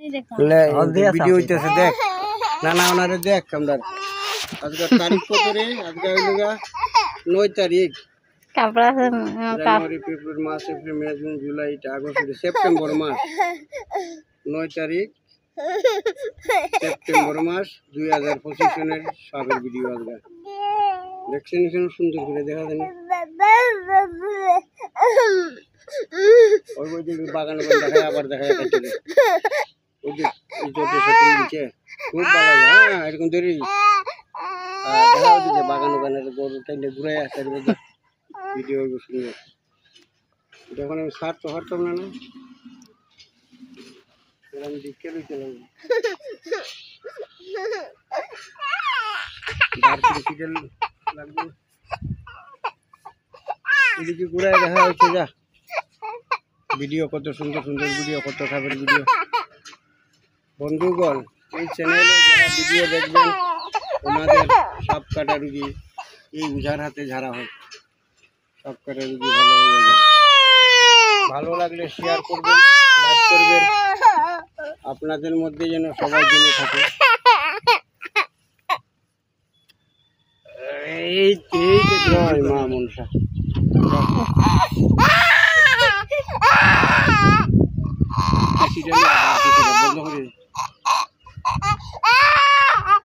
video হইতেছে দেখ না না ওনারে দেখ আমরা আজকে তারিখ কত রে আজকে হইলো 9 তারিখ January February March April May June July August September মাস 9 তারিখ সেপ্টেম্বর মাস 2025 সনের সবের ভিডিও আজকে দেখছেন এখানে সুন্দর করে দেখা যায় ওই যে বাগানে দেখায় আবার দেখায় কাটতে ওই যে এই জোটের সাথে নিচে খুব ভালো লাগে হ্যাঁ এরকম ধরি দেখা ওই যে বাগান ওখানের গরু টাইলে ঘুরে আসে ভিডিও শুনে যখন আমি হাঁটতাম না না আমি দিকে লইতে লাগবে এদিকে ঘুরায় দেখা হচ্ছে যা ভিডিও কত সুন্দর সুন্দর ভিডিও কত খাবার ভিডিও বন্ধুগণ এই চ্যানেলে যারা ভিডিও দেখবেন ওনাদের সাপ কাটা রুগী এই উজার হাতে ঝাড়া হয় সাপ কাটা রুগী ভালো হয়ে যাবে ভালো লাগলে শেয়ার করবেন লাইক করবেন আপনাদের মধ্যে যেন সবাই জেনে থাকে এই জয় মা মনসা